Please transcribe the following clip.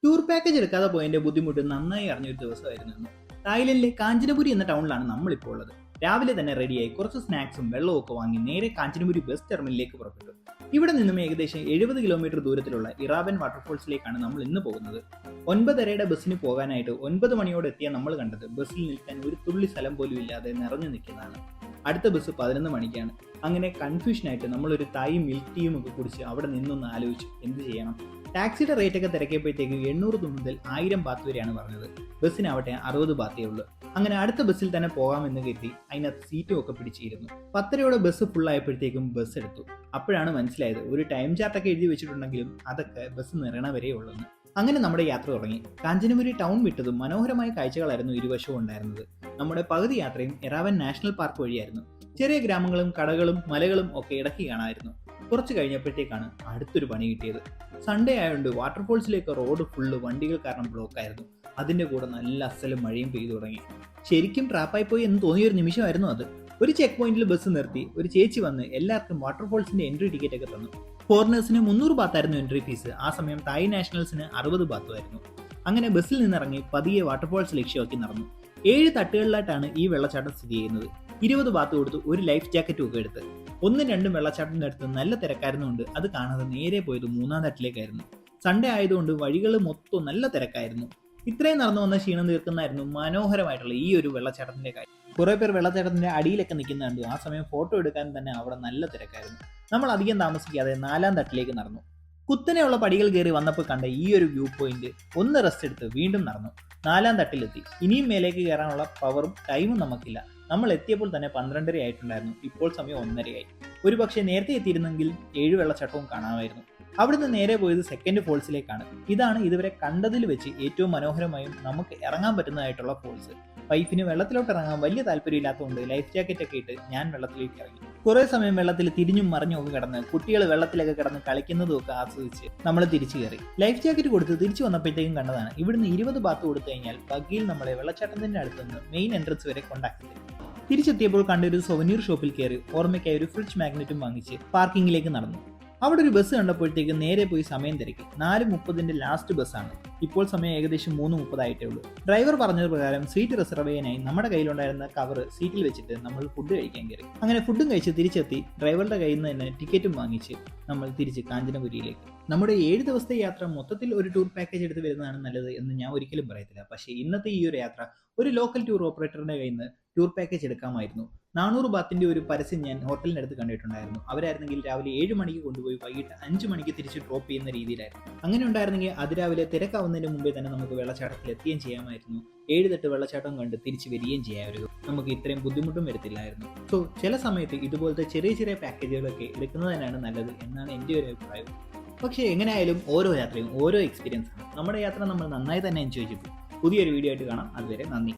Tour package എടുക്കാതെ പോയതിന്റെ ബുദ്ധിമുട്ട് നന്നായി അറിഞ്ഞൊരു ദിവസമായിരുന്നു ഇന്ന്. തായ്ലൻഡിലെ കാഞ്ചനപുരി എന്ന ടൗണിലാണ് നമ്മളിപ്പോൾ ഉള്ളത്. രാവിലെ തന്നെ റെഡിയായി കുറച്ച് സ്നാക്സും വെള്ളവും ഒക്കെ വാങ്ങി നേരെ കാഞ്ചനപുരി ബസ് ടെർമിനലിലേക്ക് പുറപ്പെട്ടു. ഇവിടെ നിന്നും ഏകദേശം 70 കിലോമീറ്റർ ദൂരത്തിലുള്ള ഇറാവൻ വാട്ടർഫോൾസിലേക്കാണ് നമ്മൾ ഇന്ന് പോകുന്നത്. 9:30യുടെ ബസ്സിന് പോകാനായിട്ട് 9 മണിയോടെ എത്തിയ നമ്മൾ കണ്ടത് ബസ്സിൽ നിൽക്കാൻ ഒരു തുള്ളി സ്ഥലം പോലും ഇല്ലാതെ നിറഞ്ഞു നിൽക്കുന്നതാണ്. അടുത്ത ബസ് 11 മണിക്കാണ്. അങ്ങനെ കൺഫ്യൂഷനായിട്ട് നമ്മളൊരു തായ് മിൽക്ക് ടീയും ഒക്കെ കുടിച്ച് അവിടെ നിന്നൊന്ന് ആലോചിച്ചു എന്ത് ചെയ്യണം. ടാക്സിയുടെ റേറ്റ് ഒക്കെ തിരക്കിയപ്പോഴത്തേക്ക് 800 മുതൽ 1000 ബാത്ത് വരെയാണ് പറഞ്ഞത്. ബസ്സിനാവട്ടെ 60 ബാത്തേ ഉള്ളൂ. അങ്ങനെ അടുത്ത ബസ്സിൽ തന്നെ പോകാമെന്ന് കരുതി അതിനകത്ത് സീറ്റും ഒക്കെ പിടിച്ചിരുന്നു. 10:30യോടെ ബസ് ഫുള്ളായപ്പോഴത്തേക്കും ബസ് എടുത്തു. അപ്പോഴാണ് മനസ്സിലായത് ഒരു ടൈം ചാർട്ടൊക്കെ എഴുതി വെച്ചിട്ടുണ്ടെങ്കിലും അതൊക്കെ ബസ് നിറയണ വരെ ഉള്ളെന്ന്. അങ്ങനെ നമ്മുടെ യാത്ര തുടങ്ങി. കാഞ്ചനപുരി ടൗൺ വിട്ടതും മനോഹരമായ കാഴ്ചകളായിരുന്നു ഇരുവശവും ഉണ്ടായിരുന്നത്. നമ്മുടെ പകുതി യാത്രയും ഇറാവൻ നാഷണൽ പാർക്ക് വഴിയായിരുന്നു. ചെറിയ ഗ്രാമങ്ങളും കടകളും മലകളും ഒക്കെ ഇടയ്ക്ക് കാണാമായിരുന്നു. കുറച്ച് കഴിഞ്ഞപ്പോഴത്തേക്കാണ് അടുത്തൊരു പണി കിട്ടിയത്. സൺഡേ ആയതുകൊണ്ട് വാട്ടർഫോൾസിലേക്ക് റോഡ് ഫുള്ള് വണ്ടികൾ കാരണം ബ്ലോക്ക് ആയിരുന്നു. അതിന്റെ കൂടെ നല്ല അസലും മഴയും പെയ്തു തുടങ്ങി. ശരിക്കും ട്രാപ്പായി പോയി എന്ന് തോന്നിയൊരു നിമിഷമായിരുന്നു അത്. ഒരു ചെക്ക് പോയിന്റിൽ ബസ് നിർത്തി ഒരു ചേച്ചി വന്ന് എല്ലാവർക്കും വാട്ടർഫോൾസിന്റെ എൻട്രി ടിക്കറ്റ് ഒക്കെ തന്നു. ഫോറിനേഴ്സിന് 300 ബാത്തായിരുന്നു എൻട്രി ഫീസ്. ആ സമയം തായ് നാഷണൽസിന് 60 ബാത്തുമായിരുന്നു. അങ്ങനെ ബസ്സിൽ നിന്നിറങ്ങി പതിയെ വാട്ടർഫോൾസ് ലക്ഷ്യമാക്കി നടന്നു. 7 തട്ടുകളിലായിട്ടാണ് ഈ വെള്ളച്ചാട്ടം സ്ഥിതി ചെയ്യുന്നത്. 20 ബാത്ത് കൊടുത്ത് ഒരു ലൈഫ് ജാക്കറ്റും ഒക്കെ എടുത്ത് 1-2 വെള്ളച്ചാട്ടത്തിന്റെ അടുത്ത് നല്ല തിരക്കായിരുന്നുകൊണ്ട് അത് കാണാതെ നേരെ പോയത് 3-ാം തട്ടിലേക്കായിരുന്നു. സൺഡേ ആയതുകൊണ്ട് വഴികൾ മൊത്തം നല്ല തിരക്കായിരുന്നു. ഇത്രയും നടന്നു വന്ന ക്ഷീണം തീർക്കുന്നതായിരുന്നു മനോഹരമായിട്ടുള്ള ഈ ഒരു വെള്ളച്ചാട്ടത്തിന്റെ കാര്യം. കുറെ പേർ വെള്ളച്ചാട്ടത്തിന്റെ അടിയിലൊക്കെ നിൽക്കുന്ന കണ്ടു. ആ സമയം ഫോട്ടോ എടുക്കാൻ തന്നെ അവിടെ നല്ല തിരക്കായിരുന്നു. നമ്മൾ അധികം താമസിക്കാതെ 4-ാം തട്ടിലേക്ക് നടന്നു. കുത്തനെയുള്ള പടികൾ കയറി വന്നപ്പോൾ കണ്ട ഈ ഒരു വ്യൂ പോയിന്റ് ഒന്ന് റെസ്റ്റ് എടുത്ത് വീണ്ടും നടന്നു. 4-ാം തട്ടിലെത്തി. ഇനിയും മേലേക്ക് കയറാനുള്ള പവറും ടൈമും നമുക്കില്ല. നമ്മൾ എത്തിയപ്പോൾ തന്നെ 12:30 ആയിട്ടുണ്ടായിരുന്നു. ഇപ്പോൾ സമയം 1:30 ഒരു പക്ഷേ നേരത്തെ എത്തിയിരുന്നെങ്കിൽ 7 വെള്ളച്ചാട്ടവും കാണാമായിരുന്നു. അവിടുന്ന് നേരെ പോയത് സെക്കൻഡ് ഫോൾസിലേക്കാണ്. ഇതാണ് ഇതുവരെ കണ്ടതിൽ വെച്ച് ഏറ്റവും മനോഹരമായും നമുക്ക് ഇറങ്ങാൻ പറ്റുന്നതായിട്ടുള്ള ഫോൾസ്. വൈഫിന് വെള്ളത്തിലോട്ട് ഇറങ്ങാൻ വലിയ താല്പര്യമില്ലാത്തതുകൊണ്ട് ലൈഫ് ജാക്കറ്റ് ഒക്കെ ഇട്ട് ഞാൻ വെള്ളത്തിലേക്ക് ഇറങ്ങി. കുറെ സമയം വെള്ളത്തിൽ തിരിഞ്ഞും മറിഞ്ഞും ഒക്കെ കിടന്ന് കുട്ടികൾ വെള്ളത്തിലൊക്കെ കിടന്ന് കളിക്കുന്നതും ഒക്കെ ആസ്വദിച്ച് നമ്മൾ തിരിച്ചു കയറി. ലൈഫ് ജാക്കറ്റ് കൊടുത്ത് തിരിച്ചു വന്നപ്പോഴത്തേക്കും കണ്ടതാണ് ഇവിടുന്ന് 20 ബാത്ത് കൊടുത്തു കഴിഞ്ഞാൽ ബഗ്ഗിയിൽ നമ്മളെ വെള്ളച്ചാട്ടത്തിന്റെ അടുത്തുനിന്ന് മെയിൻ എൻട്രൻസ് വരെ കൊണ്ടാക്കി തരും. തിരിച്ചെത്തിയപ്പോൾ കണ്ടൊരു സൊവനീർ ഷോപ്പിൽ കയറി ഓർമ്മയ്ക്കായി ഒരു ഫ്രിഡ്ജ് മാഗ്നറ്റും വാങ്ങിച്ച് പാർക്കിങ്ങിലേക്ക് നടന്നു. അവിടെ ഒരു ബസ് കണ്ടപ്പോഴത്തേക്ക് നേരെ പോയി സമയം തിരക്കി. 4:30ന്റെ ലാസ്റ്റ് ബസ്സാണ്. ഇപ്പോൾ സമയം ഏകദേശം 3:30 ആയിട്ടേ ഉള്ളൂ. ഡ്രൈവർ പറഞ്ഞത് പ്രകാരം സീറ്റ് റിസർവ് ചെയ്യാനായി നമ്മുടെ കയ്യിലുണ്ടായിരുന്ന കവർ സീറ്റിൽ വെച്ചിട്ട് നമ്മൾ ഫുഡ് കഴിക്കാൻ കയറി. അങ്ങനെ ഫുഡും കഴിച്ച് തിരിച്ചെത്തി ഡ്രൈവറുടെ കയ്യിൽ നിന്ന് തന്നെ ടിക്കറ്റും വാങ്ങിച്ച് നമ്മൾ തിരിച്ച് കാഞ്ചനപുരിയിലേക്ക്. നമ്മുടെ 7 ദിവസത്തെ യാത്ര മൊത്തത്തിൽ ഒരു ടൂർ പാക്കേജ് എടുത്ത് വരുന്നതാണ് നല്ലത് എന്ന് ഞാൻ ഒരിക്കലും പറയത്തില്ല. പക്ഷേ ഇന്നത്തെ ഈ ഒരു യാത്ര ഒരു ലോക്കൽ ടൂർ ഓപ്പറേറ്ററിന്റെ കയ്യിൽ നിന്ന് ടൂർ പാക്കേജ് എടുക്കാമായിരുന്നു. 400 ബാത്തിന്റെ ഒരു പരസ്യം ഞാൻ ഹോട്ടലിനടുത്ത് കണ്ടിട്ടുണ്ടായിരുന്നു. അവരായിരുന്നെങ്കിൽ രാവിലെ 7 മണിക്ക് കൊണ്ടുപോയി വൈകിട്ട് 5 മണിക്ക് തിരിച്ച് ഡ്രോപ്പ് ചെയ്യുന്ന രീതിയിലായിരുന്നു. അങ്ങനെ ഉണ്ടായിരുന്നെങ്കിൽ അതിരാവിലെ തിരക്കാവുന്നതിന് മുമ്പേ തന്നെ നമുക്ക് വെള്ളച്ചാട്ടത്തിൽ എത്തുകയും ചെയ്യാമായിരുന്നു. 7 തട്ട് വെള്ളച്ചാട്ടം കണ്ട് തിരിച്ചു വരികയും ചെയ്യാമായിരുന്നു. നമുക്ക് ഇത്രയും ബുദ്ധിമുട്ടും വരത്തില്ലായിരുന്നു. സോ ചില സമയത്ത് ഇതുപോലത്തെ ചെറിയ ചെറിയ പാക്കേജുകളൊക്കെ എടുക്കുന്നത് തന്നെയാണ് നല്ലത് എന്നാണ് എൻ്റെ ഒരു അഭിപ്രായം. പക്ഷേ എങ്ങനെയായാലും ഓരോ യാത്രയും ഓരോ എക്സ്പീരിയൻസ് ആണ്. നമ്മുടെ യാത്ര നമ്മൾ നന്നായി തന്നെ എൻജോയ് ചെയ്തു. പുതിയൊരു വീഡിയോ ആയിട്ട് കാണാം. അതുവരെ നന്ദി.